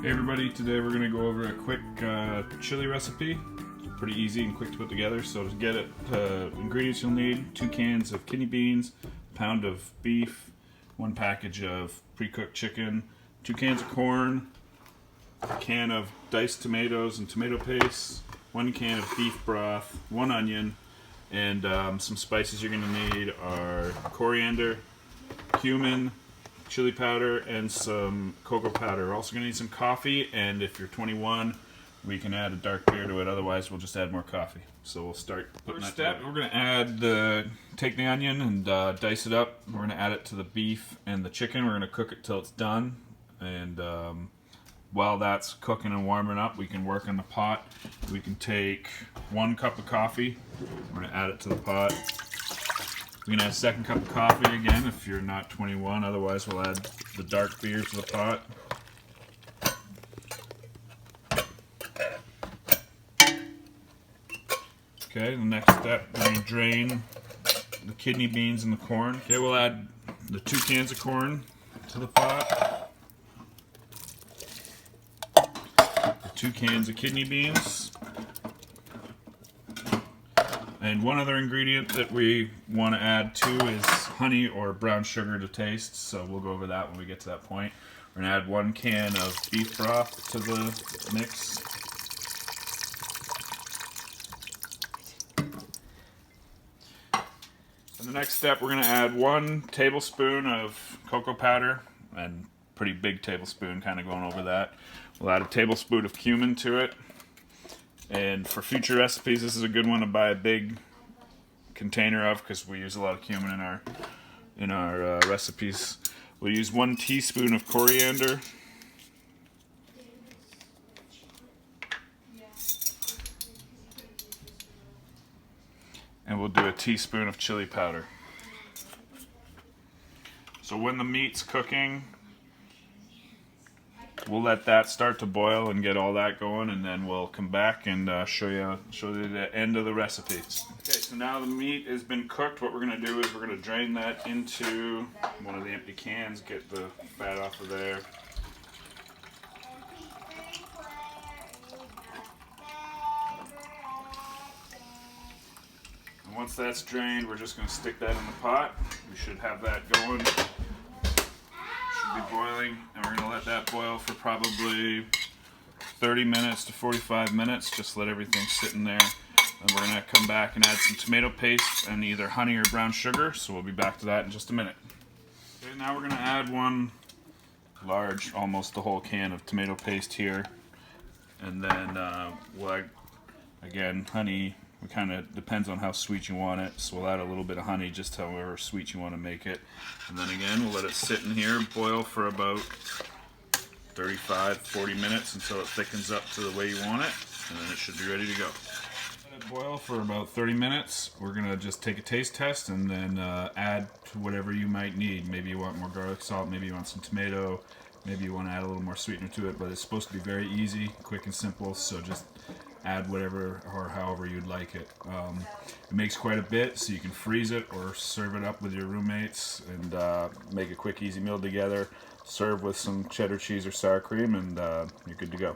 Hey everybody, today we're going to go over a quick chili recipe. Pretty easy and quick to put together. So to get it, ingredients you'll need: 2 cans of kidney beans, a pound of beef, 1 package of pre-cooked chicken, 2 cans of corn, a can of diced tomatoes and tomato paste, 1 can of beef broth, 1 onion, and some spices you're going to need are coriander, cumin, chili powder, and some cocoa powder. We're also going to need some coffee, and if you're 21, we can add a dark beer to it. Otherwise, we'll just add more coffee. So we'll start putting that together. We're going to take the onion and dice it up. We're going to add it to the beef and the chicken. We're going to cook it till it's done. And while that's cooking and warming up, we can work on the pot. We can take 1 cup of coffee. We're going to add it to the pot. We can add a 2nd cup of coffee again if you're not 21. Otherwise, we'll add the dark beer to the pot. Okay, the next step, we're going to drain the kidney beans and the corn. Okay, we'll add the 2 cans of corn to the pot. The 2 cans of kidney beans. And one other ingredient that we want to add too is honey or brown sugar to taste, so we'll go over that when we get to that point. We're going to add 1 can of beef broth to the mix. And the next step, we're going to add 1 tablespoon of cocoa powder, and pretty big tablespoon, kind of going over that. We'll add a tablespoon of cumin to it. And for future recipes, this is a good one to buy a big container of, because we use a lot of cumin in our recipes. We'll use 1 teaspoon of coriander, and we'll do a teaspoon of chili powder. So when the meat's cooking, we'll let that start to boil and get all that going, and then we'll come back and show you the end of the recipe. Okay, so now the meat has been cooked. What we're going to do is we're going to drain that into one of the empty cans, get the fat off of there. And once that's drained, we're just going to stick that in the pot. We should have that going. Be boiling, and we're going to let that boil for probably 30 minutes to 45 minutes. Just let everything sit in there, and we're going to come back and add some tomato paste and either honey or brown sugar, so we'll be back to that in just a minute. Okay, now we're going to add 1 large, almost the whole can of tomato paste here, and then again, honey. It kind of depends on how sweet you want it, so we'll add a little bit of honey, just however sweet you want to make it. And then again, we'll let it sit in here, boil for about 35-40 minutes until it thickens up to the way you want it, and then it should be ready to go. Let it boil for about 30 minutes. We're going to just take a taste test and then add to whatever you might need. Maybe you want more garlic salt, maybe you want some tomato, maybe you want to add a little more sweetener to it, but it's supposed to be very easy, quick and simple, so just add whatever or however you'd like it. It makes quite a bit, so you can freeze it or serve it up with your roommates and make a quick, easy meal together. Serve with some cheddar cheese or sour cream, and you're good to go.